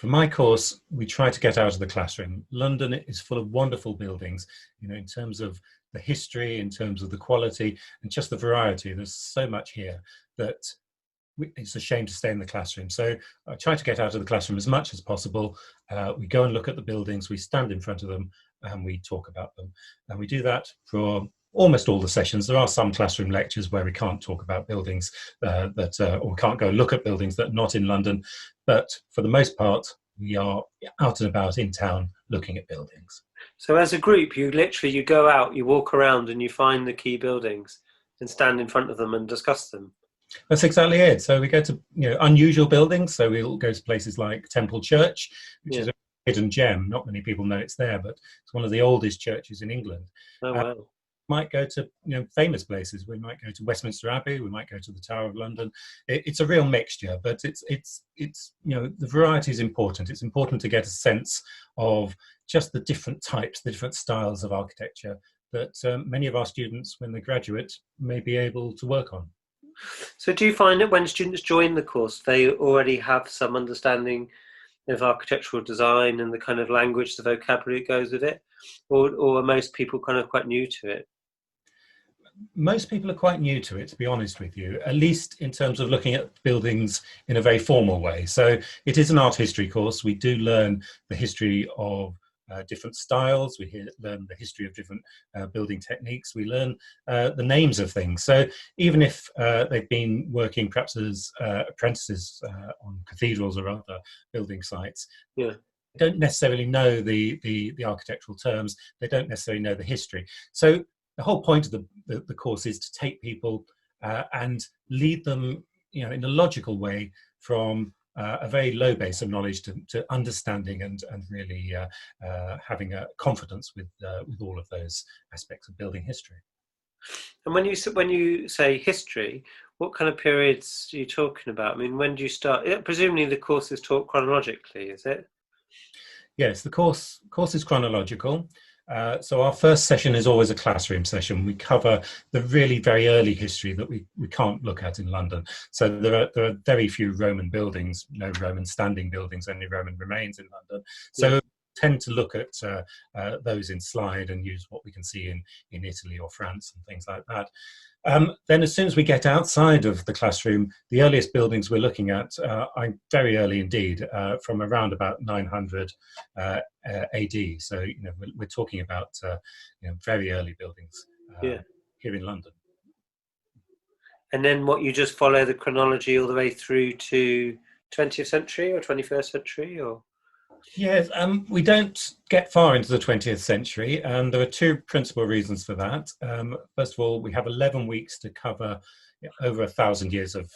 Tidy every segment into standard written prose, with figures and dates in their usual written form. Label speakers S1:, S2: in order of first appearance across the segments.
S1: For my course, we try to get out of the classroom. London is full of wonderful buildings, in terms of the history, in terms of the quality, and just the variety. There's so much here that it's a shame to stay in the classroom. So I try to get out of the classroom as much as possible. We go and look at the buildings, we stand in front of them, and we talk about them. And we do that for almost all the sessions. There are some classroom lectures where we can't talk about buildings or can't go look at buildings that are not in London. But for the most part, we are out and about in town looking at buildings.
S2: So as a group, you go out, you walk around and you find the key buildings and stand in front of them and discuss them.
S1: That's exactly it. So we go to unusual buildings. So we'll go to places like Temple Church, which is a hidden gem. Not many people know it's there, but it's one of the oldest churches in England.
S2: Oh, wow.
S1: Might go to famous places. We might go to Westminster Abbey. We might go to the Tower of London. It's a real mixture, but it's the variety is important. It's important to get a sense of just the different types, the different styles of architecture that many of our students, when they graduate, may be able to work on.
S2: So do you find that when students join the course, they already have some understanding of architectural design and the kind of language, the vocabulary that goes with it? Or are most people kind of quite new to it?
S1: Most people are quite new to it, to be honest with you, at least in terms of looking at buildings in a very formal way. So it is an art history course. We do learn the history of different styles. We learn the history of different building techniques. We learn the names of things. So even if they've been working perhaps as apprentices on cathedrals or other building sites, they don't necessarily know the architectural terms. They don't necessarily know the history. So the whole point of the course is to take people and lead them, in a logical way from a very low base of knowledge to understanding and really having a confidence with all of those aspects of building history.
S2: And when you say history, what kind of periods are you talking about? I mean, when do you start? Presumably the course is taught chronologically, is it?
S1: Yes, the course is chronological. So our first session is always a classroom session. We cover the really very early history that we can't look at in London. So there are very few Roman buildings, no Roman standing buildings, only Roman remains in London. So tend to look at those in slide and use what we can see in Italy or France and things like that. Then as soon as we get outside of the classroom, the earliest buildings we're looking at are very early indeed, from around about 900 AD. So, we're talking about very early buildings here in London.
S2: And then you just follow the chronology all the way through to 20th century or 21st century, or?
S1: Yes, we don't get far into the 20th century, and there are two principal reasons for that. First of all, we have 11 weeks to cover over 1,000 years of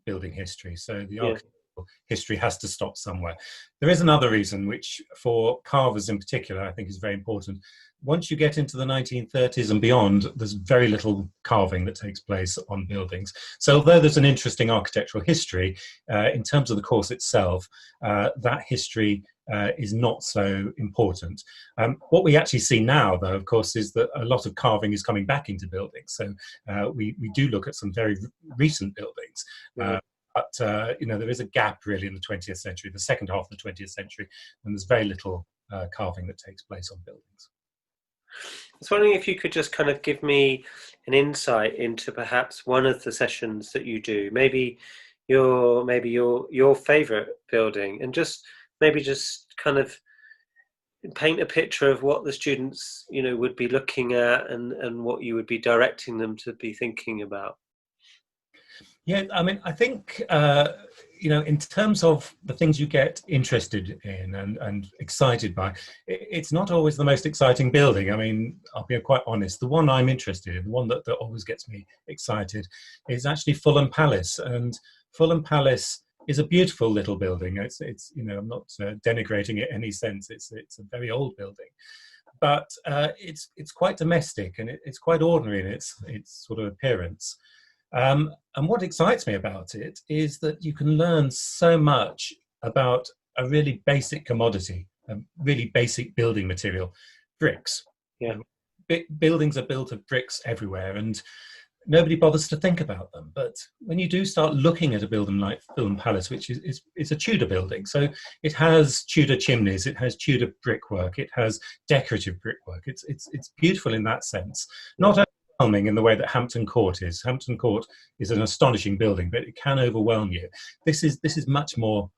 S1: building history, so the architectural history has to stop somewhere. There is another reason, which for carvers in particular, I think is very important. Once you get into the 1930s and beyond, there's very little carving that takes place on buildings. So although there's an interesting architectural history, in terms of the course itself, that history is not so important. What we actually see now, though, of course, is that a lot of carving is coming back into buildings. So we do look at some very recent buildings. But there is a gap really in the 20th century, the second half of the 20th century, when there's very little carving that takes place on buildings.
S2: I was wondering if you could just kind of give me an insight into perhaps one of the sessions that you do, maybe your favourite building, and just kind of paint a picture of what the students would be looking at and what you would be directing them to be thinking about.
S1: Yeah, I mean, I think, in terms of the things you get interested in and excited by, it's not always the most exciting building. I mean, I'll be quite honest. The one I'm interested in, the one that always gets me excited, is actually Fulham Palace. And Fulham Palace is a beautiful little building. It's I'm not denigrating it in any sense. It's a very old building. But it's quite domestic and it's quite ordinary in its sort of appearance. And what excites me about it is that you can learn so much about a really basic commodity, a really basic building material, bricks.
S2: Yeah.
S1: Buildings are built of bricks everywhere, and nobody bothers to think about them. But when you do start looking at a building like Fulham Palace, which is a Tudor building, so it has Tudor chimneys, it has Tudor brickwork, it has decorative brickwork. It's beautiful in that sense. Not overwhelming in the way that Hampton Court is. Hampton Court is an astonishing building, but it can overwhelm you. This is much more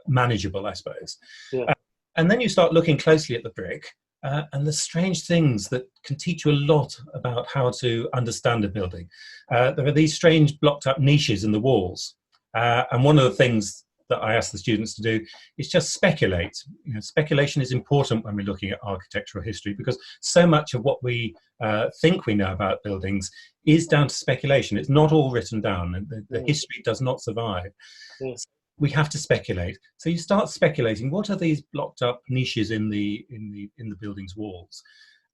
S1: manageable, I suppose.
S2: Yeah.
S1: And then you start looking closely at the brick. And the strange things that can teach you a lot about how to understand a building. There are these strange blocked up niches in the walls. And one of the things that I ask the students to do is just speculate. Speculation is important when we're looking at architectural history, because so much of what we think we know about buildings is down to speculation. It's not all written down, and the history does not survive. So we have to speculate. So you start speculating, what are these blocked up niches in the building's walls?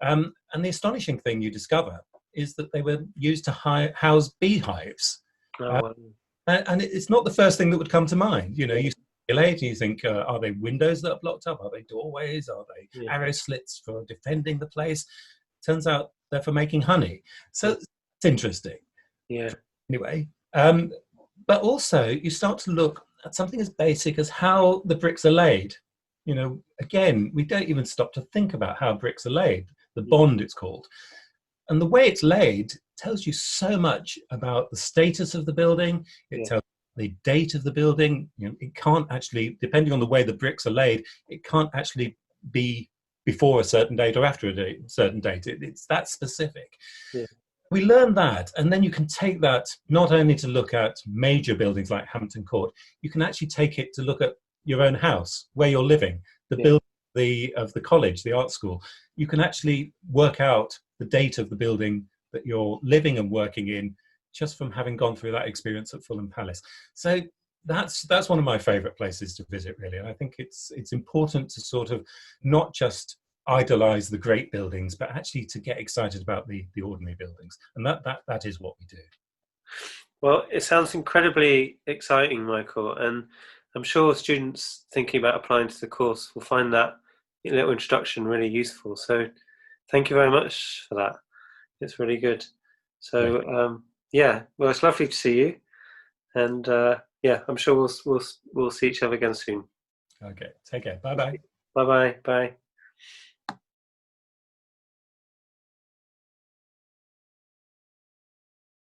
S1: And the astonishing thing you discover is that they were used to house beehives. And it's not the first thing that would come to mind. You speculate and you think, are they windows that are blocked up? Are they doorways? Are they arrow slits for defending the place? Turns out they're for making honey. So it's interesting.
S2: Yeah.
S1: Anyway, but also you start to look at something as basic as how the bricks are laid. Again, we don't even stop to think about how bricks are laid. The bond, it's called. And the way it's laid tells you so much about the status of the building. It tells the date of the building. It can't actually, depending on the way the bricks are laid, it can't actually be before a certain date or after a certain date. It's that specific. Yeah. We learn that, and then you can take that not only to look at major buildings like Hampton Court, you can actually take it to look at your own house, where you're living, the building of the college, the art school. You can actually work out the date of the building that you're living and working in just from having gone through that experience at Fulham Palace. So that's one of my favourite places to visit, really. And I think it's important to sort of not just idolize the great buildings, but actually to get excited about the ordinary buildings, and that is what we do.
S2: Well, it sounds incredibly exciting, Michael, and I'm sure students thinking about applying to the course will find that little introduction really useful. So thank you very much for that. It's really good. So well, it's lovely to see you, and I'm sure we'll see each other again soon.
S1: Okay, take care. Bye.
S2: Bye.